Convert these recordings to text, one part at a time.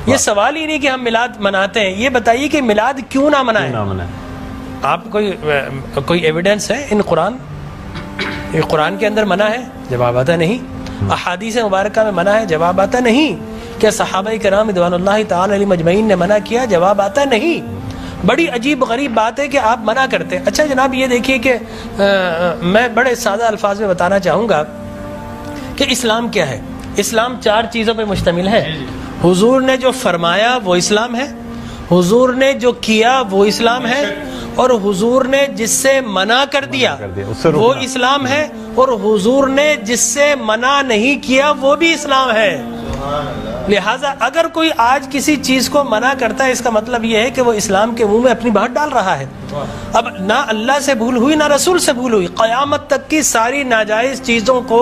یہ سوال ہی نہیں کہ ہم میلاد مناتے ہیں، یہ بتائیے کہ میلاد کیوں نہ منائیں؟ آپ کوئی ایویڈنس ہے ان قرآن؟ یہ قرآن کے اندر منع ہے؟ جواب آتا نہیں۔ احادیث مبارکہ میں منع ہے؟ جواب آتا نہیں۔ کیا صحابہ کرام رضوان اللہ تعالی علیہم اجمعین نے منع کیا؟ جواب آتا نہیں۔ بڑی عجیب غریب بات ہے کہ آپ منع کرتے ہیں۔ اچھا جناب یہ دیکھیے کہ میں بڑے سادہ الفاظ میں بتانا چاہوں گا کہ اسلام کیا ہے۔ اسلام 4 چیزوں پہ مشتمل ہے۔ حضور نے جو فرمایا وہ اسلام ہے، حضور نے جو کیا وہ اسلام ہے، اور حضور نے جس سے منع کر دیا وہ اسلام ہے، اور حضور نے جس سے منع نہیں کیا وہ بھی اسلام ہے۔ لہٰذا اگر کوئی آج کسی چیز کو منع کرتا ہے، اس کا مطلب یہ ہے کہ وہ اسلام کے منہ میں اپنی بات ڈال رہا ہے۔ اب نہ اللہ سے بھول ہوئی نہ رسول سے بھول ہوئی، قیامت تک کی ساری ناجائز چیزوں کو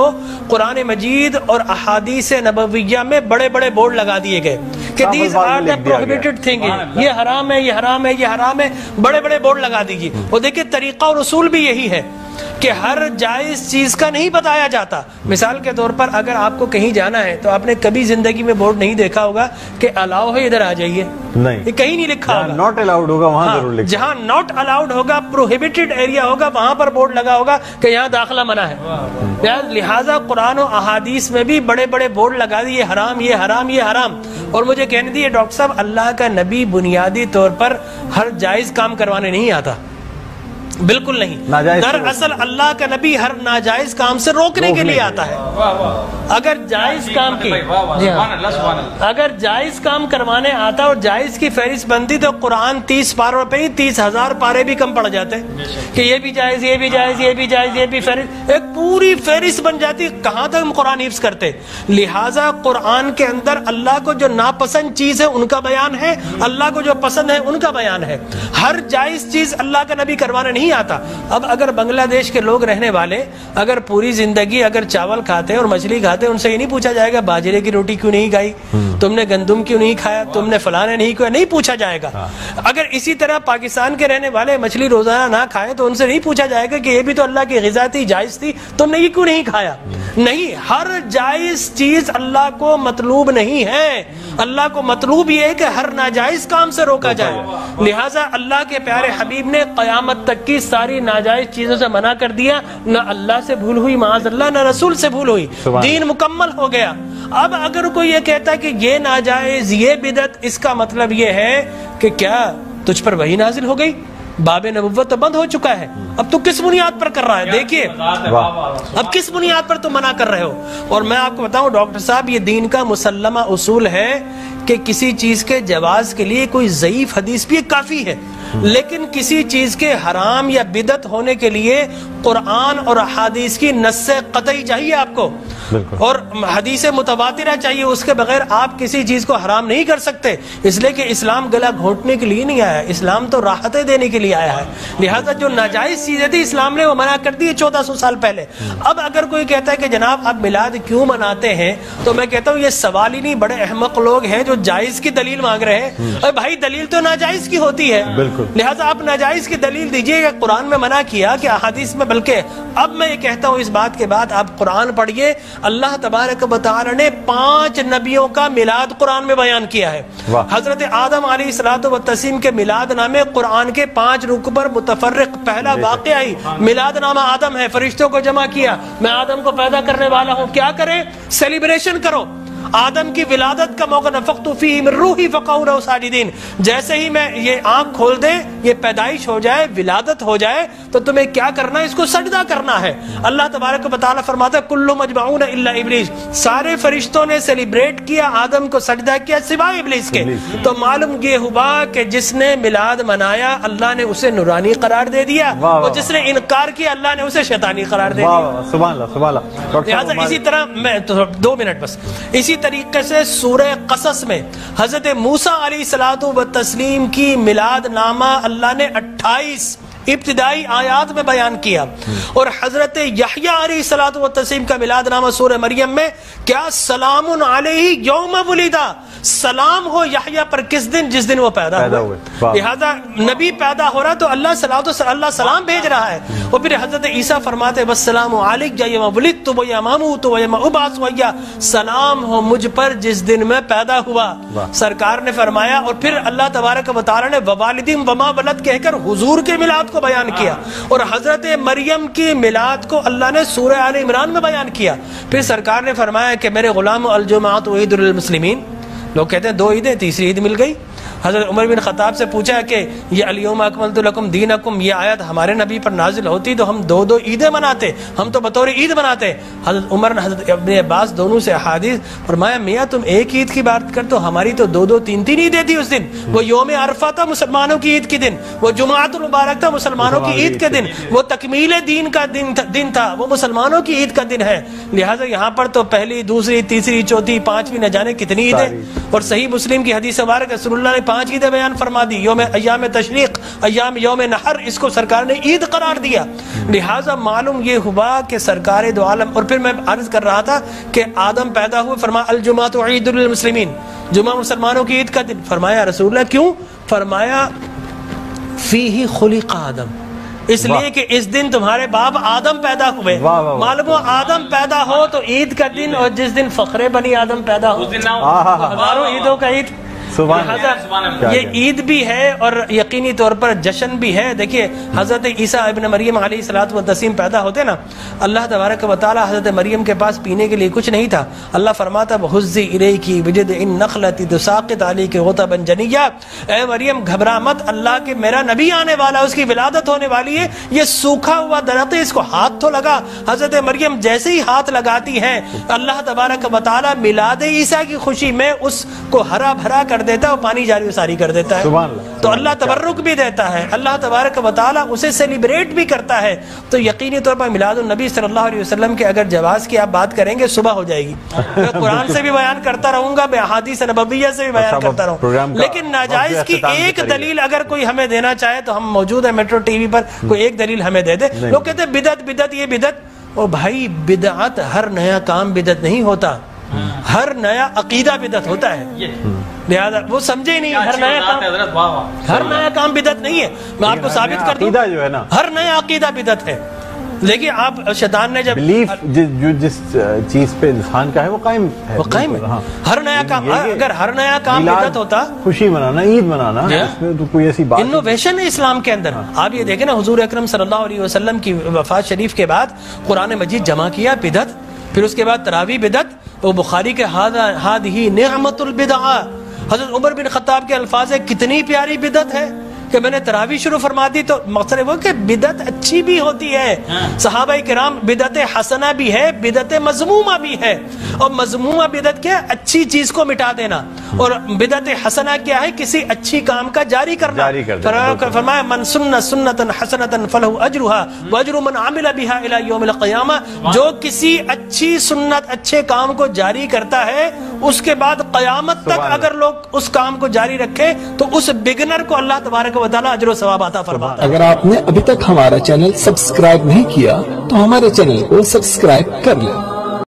قرآن مجید اور احادیث نبویہ میں بڑے بڑے بورڈ لگا دیے گئے کہ these are the prohibited thing, یہ حرام ہے، یہ حرام ہے، یہ حرام ہے، بڑے بڑے بورڈ لگا دیجیے۔ وہ دیکھیں طریقہ اور اصول بھی یہی ہے کہ ہر جائز چیز کا نہیں بتایا جاتا۔ مثال کے طور پر اگر آپ کو کہیں جانا ہے تو آپ نے کبھی زندگی میں بورڈ نہیں دیکھا ہوگا کہ الاؤ ہے ادھر آ جائیے، نہیں، یہ کہیں نہیں لکھا ہوگا۔ ناٹ الاؤڈ ہوگا وہاں ضرور لکھا، جہاں ناٹ الاؤڈ ہوگا، پروہیبٹڈ ایریا ہوگا، وہاں پر بورڈ لگا ہوگا کہ یہاں داخلہ منع ہے۔ لہٰذا قرآن و احادیث میں بھی بڑے بڑے بورڈ لگا دیے، یہ حرام، یہ حرام، یہ حرام۔ اور مجھے کہنے دیے ڈاکٹر صاحب، اللہ کا نبی بنیادی طور پر ہر جائز کام کروانے نہیں آتا، بالکل نہیں۔ دراصل اللہ کا نبی ہر ناجائز کام سے روکنے کے لیے آتا ہے۔ اگر جائز کام کی اگر جائز کام کروانے آتا اور جائز کی فہرست بنتی تو قرآن 30 پاروں پہ ہی 30,000 پارے بھی کم پڑ جاتے کہ یہ بھی جائز، یہ بھی جائز، یہ بھی جائز، یہ بھی فہرست، ایک پوری فہرست بن جاتی۔ کہاں تک ہم قرآن حفظ کرتے؟ لہٰذا قرآن کے اندر اللہ کو جو ناپسند چیز ہے ان کا بیان ہے، اللہ کو جو پسند ہے ان کا بیان ہے۔ ہر جائز چیز اللہ کا نبی کروانے نہیں آتا۔ اب اگر بنگلہ دیش کے لوگ رہنے والے اگر پوری زندگی اگر چاول کھاتے اور مچھلی کھاتے، ان سے یہ نہیں پوچھا جائے گا باجرے کی روٹی کیوں نہیں کھائی، تم نے گندم کیوں نہیں کھایا، تم نے فلانے نہیں کیا، نہیں پوچھا جائے گا۔ اگر اسی طرح پاکستان کے رہنے والے مچھلی روزانہ نہ کھائیں تو ان سے نہیں پوچھا جائے گا کہ یہ بھی تو اللہ کی غذا تھی، جائز تھی، تم نے یہ کیوں نہیں کھایا۔ نہیں، ہر جائز چیز اللہ کو مطلوب نہیں ہے، اللہ کو مطلوب یہ ہے کہ ہر ناجائز کام سے روکا جائے۔ لہٰذا اللہ کے پیارے حبیب نے قیامت تک کی ساری ناجائز چیزوں سے منع کر دیا، نہ اللہ سے بھول ہوئی معاذ اللہ، نہ رسول سے بھول ہوئی، دین مکمل ہو گیا۔ اب اگر کوئی یہ کہتا ہے کہ یہ ناجائز، یہ بدعت، اس کا مطلب یہ ہے کہ کیا تجھ پر وحی نازل ہو گئی؟ باب نبوت تو بند ہو چکا ہے، اب تو کس بنیاد پر کر رہا ہے؟ دیکھیے اب کس بنیاد پر تم منع کر رہے ہو۔ اور میں آپ کو بتاؤں ڈاکٹر صاحب، یہ دین کا مسلمہ اصول ہے کہ کسی چیز کے جواز کے لیے کوئی ضعیف حدیث بھی کافی ہے، لیکن کسی چیز کے حرام یا بدعت ہونے کے لیے قرآن اور احادیث کی نص قطعی چاہیے آپ کو، اور حدیث متواترہ چاہیے، اس کے بغیر آپ کسی چیز کو حرام نہیں کر سکتے۔ اس لیے کہ اسلام گلا گھونٹنے کے لیے نہیں آیا، اسلام تو راحتیں دینے کے لیے آیا ہے۔ لہٰذا جو ناجائز چیزیں تھی اسلام نے وہ منع کر دی 1400 سال پہلے۔ اب اگر کوئی کہتا ہے کہ جناب آپ میلاد کیوں مناتے ہیں، تو میں کہتا ہوں یہ سوال ہی نہیں، بڑے احمق لوگ ہیں جو جائز کی دلیل مانگ رہے ہیں۔ اور بھائی دلیل تو ناجائز کی ہوتی ہے، لہٰذا آپ ناجائز کی دلیل دیجئے کہ قرآن میں منع کیا کہ احادیث میں، بلکہ اب میں یہ کہتا ہوں اس بات کے بعد آپ قرآن پڑھیے، اللہ تبارک و تعالی نے 5 نبیوں کا میلاد قرآن میں بیان کیا ہے۔ حضرت آدم علیہ الصلوۃ والتسلیم کے میلاد نامے قرآن کے 5 رکوع پر متفرق پہلا واقعہ ہی میلاد نامہ آدم ہے۔ فرشتوں کو جمع کیا، میں آدم کو پیدا کرنے والا ہوں، کیا کریں؟ سیلیبریشن کرو۔ آدم کی ولادت کا موقع، نفخت فیہ من روحی فقعوا لہ ساجدین، جیسے ہی میں یہ آنکھ کھول دے، یہ پیدائش ہو جائے، ولادت ہو جائے، تو تمہیں کیا کرنا ہے؟ اس کو سجدہ کرنا ہے۔ اللہ تبارک و تعالیٰ فرماتا ہے کل مجمعون الا ابلیس، سارے فرشتوں نے سیلیبریٹ کیا، آدم کو سجدہ کیا سوائے ابلیس کے۔ تو معلوم یہ ہوا کہ جس نے میلاد منایا اللہ نے اسے نورانی قرار دے دیا، اور جس نے انکار کیا اللہ نے اسے شیطانی قرار دے دیا۔ سبحان اللہ سبحان اللہ۔ لہٰذا اسی طرح میں 2 منٹ بس، اسی طریقے سے سورہ قصص میں حضرت موسیٰ علیہ الصلوۃ والتسلیم کی میلاد نامہ اللہ نے 28 ابتدائی آیات میں بیان کیا. اور حضرت یحییٰ علیہ الصلوۃ والتسلیم کا میلاد نامہ سورہ مریم میں کیا سلام علیہ یوم ولدا، سلام ہو یحییٰ پر کس دن؟ جس دن وہ پیدا ہوئے. لہذا نبی پیدا ہو رہا تو اللہ سلام بھیج رہا ہے. اور پھر حضرت عیسیٰ فرماتے والسلام علیک یوم ولدت ویوم اموت ویوم ابعث حیا، سلام ہو مجھ پر جس دن میں پیدا ہوا. سرکار نے فرمایا. اور پھر اللہ تبارک و تعالی نے ووالدین وما ولد کہہ کر حضور کے میلاد کو بیان کیا. اور حضرت مریم کی میلاد کو اللہ نے سورہ آل عمران میں بیان کیا. پھر سرکار نے فرمایا کہ میرے غلام الجمعۃ عید للمسلمین. لوگ کہتے ہیں 2 عیدیں، تیسری عید مل گئی. حضرت عمر بن خطاب سے پوچھا کہ یہ الیوم اکملت لکم دینکم، یہ آیت ہمارے نبی پر نازل ہوتی تو ہم 2 عیدیں مناتے، ہم تو بطور عید مناتے. حضرت عمر نے حضرت ابن عباس دونوں سے احادیث فرمایا میاں تم ایک عید کی بات کر تو ہماری تو 2 3 عیدیں تھی اس دن. وہ یوم عرفہ تھا مسلمانوں کی عید کے دن، وہ جمعۃ المبارک تھا مسلمانوں کی عید کے دن، وہ تکمیل دین کا دن تھا، وہ مسلمانوں کی عید کا دن ہے. لہٰذا یہاں پر تو پہلی، دوسری، تیسری، چوتھی، 5ویں نہ جانے کتنی عیدیں. اور صحیح مسلم کی حدیث مبارک رسول اللہ نے 5 عیدیں بیان فرما دی. ایام تشریق، یوم نحر، اس کو سرکار نے عید قرار دیا. لہٰذا معلوم یہ ہوا کہ سرکار دو عالم. اور پھر میں عرض کر رہا تھا کہ آدم پیدا ہوئے، فرمایا الجمعۃ عید للمسلمین، جمعہ مسلمانوں کی عید کا دن. فرمایا رسول اللہ کیوں؟ فرمایا فیہ خلق آدم، اس لیے کہ اس دن تمہارے باپ آدم پیدا ہوئے. معلوم ہو آدم پیدا ہو تو عید کا دن، اور جس دن فخر بنی آدم پیدا ہو ہزاروں عیدوں کا عید. یہ عید بھی ہے اور یقینی طور پر جشن بھی ہے. دیکھیے حضرت عیسیٰ ابن مریم علیہ الصلوۃ والتسلیم پیدا ہوتے نا، اللہ تبارک و تعالی حضرت مریم کے پاس پینے کے لیے کچھ نہیں تھا. اللہ فرماتا وَهُزِّي إِلَيْكِ بِجِذْعِ النَّخْلَةِ تُسَاقِطْ عَلَيْكِ رُطَبًا جَنِيًّا، اے مریم گھبرا مت، اللہ کے میرا نبی آنے والا، اس کی ولادت ہونے والی ہے. یہ سوکھا ہوا درخت ہے، اس کو ہاتھ تو لگا. حضرت مریم جیسے ہی ہاتھ لگاتی ہیں اللہ تبارک و تعالی میلاد عیسیٰ کی خوشی میں اس کو ہرا بھرا کر دیتا ہے اور پانی جاری و ساری کر دیتا ہے. تو اللہ تبرک بھی دیتا ہے، اللہ تبارک و تعالی اسے سیلیبریٹ بھی کرتا ہے. تو یقینی طور پر میلاد النبی صلی اللہ علیہ وسلم کے اگر جواز کی آپ بات کریں گے صبح ہو جائے گی. میں قرآن سے بھی بیان کرتا رہوں گا، میں احادیث نبویہ سے بھی بیان کرتا رہوں. لیکن ناجائز کی ایک دلیل اگر کوئی ہمیں دینا چاہے تو ہم موجود ہیں میٹرو ٹی وی پر، کوئی ایک دلیل ہمیں دے دے. لوگ کہتے ہیں بدعت بدعت یہ بدعت. او بھائی بدعت ہر نیا کام بدعت نہیں ہوتا، ہر نیا عقیدہ بدعت ہوتا ہے. لہذا وہ سمجھے نہیں ہر نیا کام بدعت نہیں ہے. میں آپ کو ثابت کر دوں ہر نیا عقیدہ بدعت ہے. دیکھیے آپ شیطان نے جب جس چیز پہ انسان کا ہے وہ قائم ہے، وہ قائم ہے. ہر نیا کام، اگر ہر نیا کام بدعت ہوتا، خوشی منانا، عید منانا، اس میں تو کوئی ایسی بات انوویشن ہے اسلام کے اندر. آپ یہ دیکھیں نا حضور اکرم صلی اللہ علیہ وسلم کی وفات شریف کے بعد قرآن مجید جمع کیا بدعت، پھر اس کے بعد تراویح بدعت. وہ بخاری کے ہادہ نعمت البدع، حضرت عمر بن خطاب کے الفاظ ہے کتنی پیاری بدعت ہے کہ میں نے تراویح شروع فرما دی. تو مقصد وہ کہ بدعت اچھی بھی ہوتی ہے. صحابہ کرام بدعت حسنہ بھی ہے، بدعت مذمومہ بھی ہے. اور مذمومہ بدعت کیا ہے؟ اچھی چیز کو مٹا دینا. اور بدعت حسنہ کیا ہے؟ کسی اچھی کام کا جاری کرنا. فرمایا من سن سنتا حسنتا فلہ اجرھا واجر من عمل بھا الی یوم القیامہ. جو کسی اچھی سنت، اچھے کام کو جاری کرتا ہے، اس کے بعد قیامت تک اگر لوگ اس کام کو جاری رکھے تو اس بگنر کو اللہ تبارک و تعالی اجر و ثواب عطا فرماتا ہے. اگر آپ نے ابھی تک ہمارا چینل سبسکرائب نہیں کیا تو ہمارے چینل کو سبسکرائب کر لیں